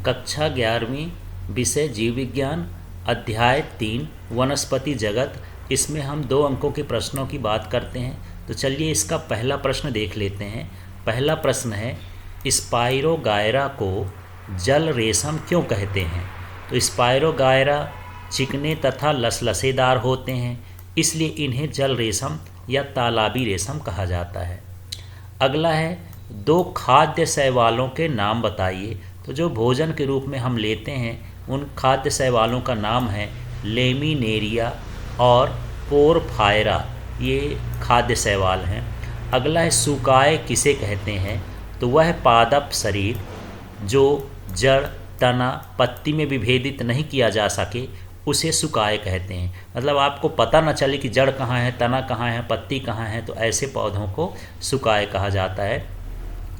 कक्षा 11वीं, विषय जीव विज्ञान, अध्याय 3 वनस्पति जगत। इसमें हम 2 अंकों के प्रश्नों की बात करते हैं। तो चलिए इसका पहला प्रश्न देख लेते हैं। पहला प्रश्न है, स्पाइरोगायरा को जल रेशम क्यों कहते हैं? तो स्पाइरोगायरा चिकने तथा लसलसेदार होते हैं, इसलिए इन्हें जल रेशम या तालाबी रेशम कहा जाता है। अगला है, 2 खाद्य शैवालों के नाम बताइए। तो जो भोजन के रूप में हम लेते हैं उन खाद्य शैवालों का नाम है लेमिनेरिया और पोरफायरा, ये खाद्य शैवाल हैं। अगला है, सुकाय किसे कहते हैं? तो वह पादप शरीर जो जड़, तना, पत्ती में विभेदित नहीं किया जा सके उसे सुकाय कहते हैं। मतलब आपको पता न चले कि जड़ कहाँ है, तना कहाँ है, पत्ती कहाँ है, तो ऐसे पौधों को सुकाय कहा जाता है।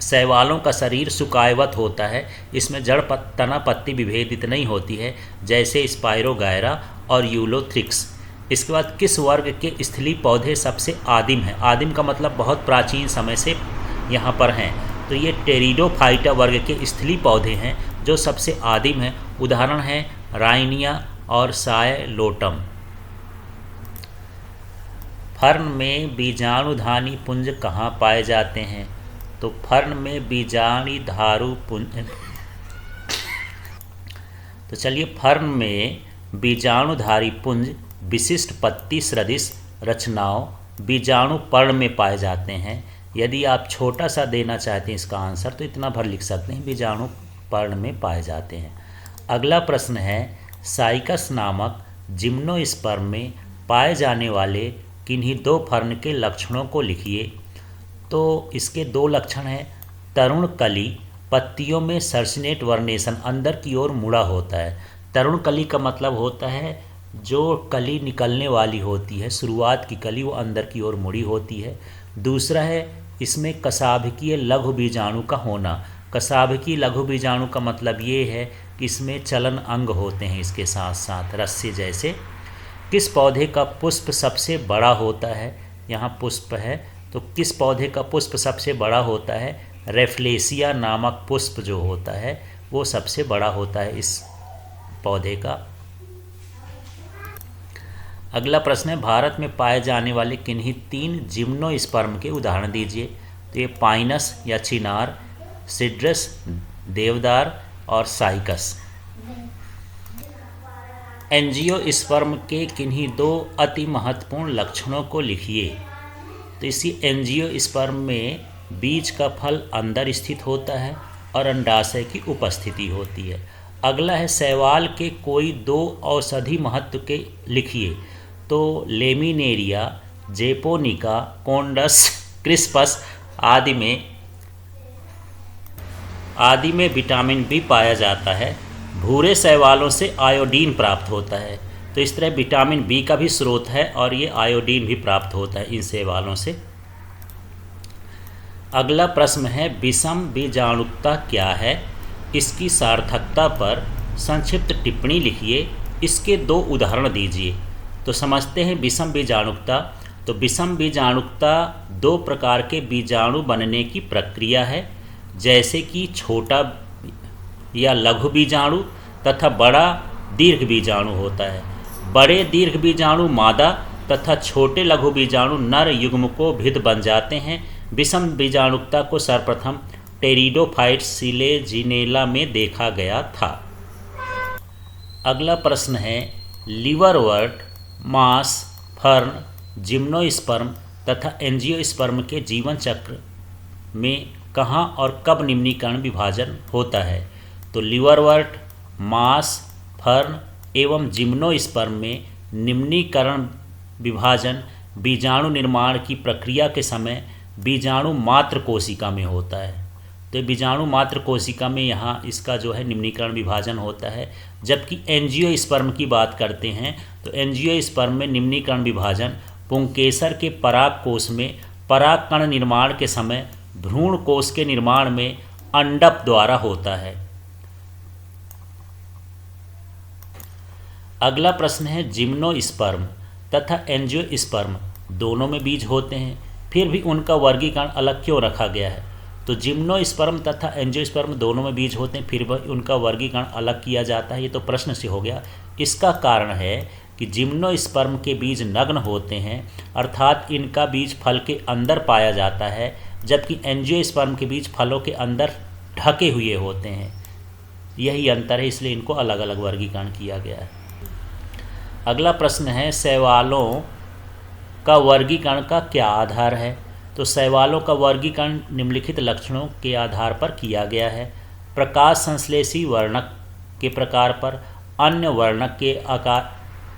शैवालों का शरीर सुकायवत होता है, इसमें जड़, तना, पत्ती विभेदित नहीं होती है, जैसे स्पाइरोगायरा और यूलोथ्रिक्स। इसके बाद किस वर्ग के स्थलीय पौधे सबसे आदिम हैं? आदिम का मतलब बहुत प्राचीन समय से यहाँ पर हैं। तो ये टेरिडोफाइटा वर्ग के स्थलीय पौधे हैं जो सबसे आदिम हैं। उदाहरण है राइनिया और सायलोटम। फर्न में बीजाणुधानी पुंज कहाँ पाए जाते हैं? तो फर्न में बीजाणुधारू पुंज, तो चलिए फर्न में बीजाणुधारी पुंज विशिष्ट पत्ती सदृश रचनाओं बीजाणु पर्ण में पाए जाते हैं। यदि आप छोटा सा देना चाहते हैं इसका आंसर तो इतना भर लिख सकते हैं, बीजाणु पर्ण में पाए जाते हैं। अगला प्रश्न है, साइकस नामक जिम्नोस्पर्म में पाए जाने वाले किन्हीं 2 फर्न के लक्षणों को लिखिए। तो इसके 2 लक्षण हैं, तरुण कली, पत्तियों में सर्सिनेट वर्नेशन अंदर की ओर मुड़ा होता है। तरुण कली का मतलब होता है जो कली निकलने वाली होती है, शुरुआत की कली वो अंदर की ओर मुड़ी होती है। दूसरा है, इसमें कशाभिकीय लघु बीजाणु का होना। कशाभिकीय लघु बीजाणु का मतलब ये है कि इसमें चलन अंग होते हैं इसके साथ साथ रस्से जैसे। किस पौधे का पुष्प सबसे बड़ा होता है? यहाँ पुष्प है, तो किस पौधे का पुष्प सबसे बड़ा होता है? रेफ्लेसिया नामक पुष्प जो होता है वो सबसे बड़ा होता है इस पौधे का। अगला प्रश्न है, भारत में पाए जाने वाले किन्हीं 3 जिम्नोस्पर्म के उदाहरण दीजिए। तो ये पाइनस या चिनार, सिड्रस देवदार और साइकस। एंजियोस्पर्म के किन्हीं 2 अति महत्वपूर्ण लक्षणों को लिखिए। तो इसी एंजियोस्पर्म में बीज का फल अंदर स्थित होता है और अंडाशय की उपस्थिति होती है। अगला है, शैवाल के कोई 2 औषधि महत्व के लिखिए। तो लेमिनेरिया, जेपोनिका, कोंडस क्रिस्पस आदि में विटामिन बी पाया जाता है। भूरे शैवालों से आयोडीन प्राप्त होता है। तो इस तरह विटामिन बी का भी स्रोत है और ये आयोडीन भी प्राप्त होता है इन शैवालों से। अगला प्रश्न है, विषम बीजाणुकता क्या है? इसकी सार्थकता पर संक्षिप्त टिप्पणी लिखिए। इसके 2 उदाहरण दीजिए। तो समझते हैं विषम बीजाणुकता। तो विषम बीजाणुकता 2 प्रकार के बीजाणु बनने की प्रक्रिया है, जैसे कि छोटा या लघु बीजाणु तथा बड़ा दीर्घ बीजाणु होता है। बड़े दीर्घ बीजाणु मादा तथा छोटे लघु बीजाणु नर युग्मकोभिद बन जाते हैं। विषम बीजाणुकता को सर्वप्रथम टेरिडोफाइट सिलेजिनेला में देखा गया था। अगला प्रश्न है, लिवरवर्ट, मास, फर्न, जिम्नोस्पर्म तथा एंजियोस्पर्म के जीवन चक्र में कहाँ और कब निम्नीकरण विभाजन होता है? तो लिवरवर्ट, मास, फर्न एवं जिम्नोस्पर्म में निम्नीकरण विभाजन बीजाणु निर्माण की प्रक्रिया के समय बीजाणु मात्र कोशिका में होता है। तो बीजाणु मात्र कोशिका में यहाँ इसका जो है निम्नीकरण विभाजन होता है। जबकि एंजियोस्पर्म की बात करते हैं तो एंजियोस्पर्म में निम्नीकरण विभाजन पुंकेसर के पराग कोश में परागकण निर्माण के समय भ्रूण कोश के निर्माण में अंडप द्वारा होता है। अगला प्रश्न है, जिम्नोस्पर्म तथा एंजियोस्पर्म दोनों में बीज होते हैं, फिर भी उनका वर्गीकरण अलग क्यों रखा गया है? तो जिम्नोस्पर्म तथा एंजियोस्पर्म दोनों में बीज होते हैं, फिर वह उनका वर्गीकरण अलग किया जाता है। ये तो प्रश्न से हो गया। इसका कारण है कि जिम्नोस्पर्म के बीज नग्न होते हैं, अर्थात इनका बीज फल के अंदर पाया जाता है, जबकि एंजियोस्पर्म के बीज फलों के अंदर ढके हुए होते हैं। यही अंतर है, इसलिए इनको अलग अलग वर्गीकरण किया गया है। अगला प्रश्न है, शैवालों का वर्गीकरण का क्या आधार है? तो शैवालों का वर्गीकरण निम्नलिखित लक्षणों के आधार पर किया गया है। प्रकाश संश्लेषी वर्णक के प्रकार पर, अन्य वर्णक के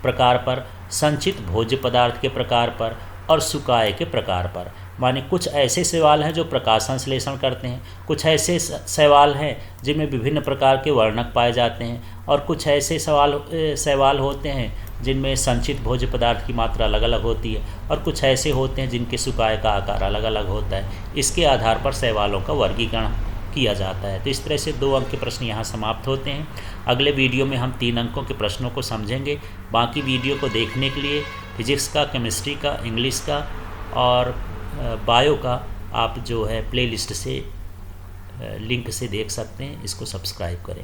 प्रकार पर, संचित भोज्य पदार्थ के प्रकार पर और सुकाए के प्रकार पर। माने कुछ ऐसे शैवाल हैं जो प्रकाश संश्लेषण करते हैं, कुछ ऐसे शैवाल हैं जिनमें विभिन्न प्रकार के वर्णक पाए जाते हैं, और कुछ ऐसे शैवाल होते हैं जिनमें संचित भोज्य पदार्थ की मात्रा अलग अलग होती है, और कुछ ऐसे होते हैं जिनके सुकाए का आकार अलग अलग होता है। इसके आधार पर शैवालों का वर्गीकरण किया जाता है। तो इस तरह से 2 अंक के प्रश्न यहाँ समाप्त होते हैं। अगले वीडियो में हम 3 अंकों के प्रश्नों को समझेंगे। बाकी वीडियो को देखने के लिए फिजिक्स का, केमिस्ट्री का, इंग्लिश का और बायो का आप जो है प्लेलिस्ट से लिंक से देख सकते हैं। इसको सब्सक्राइब करें।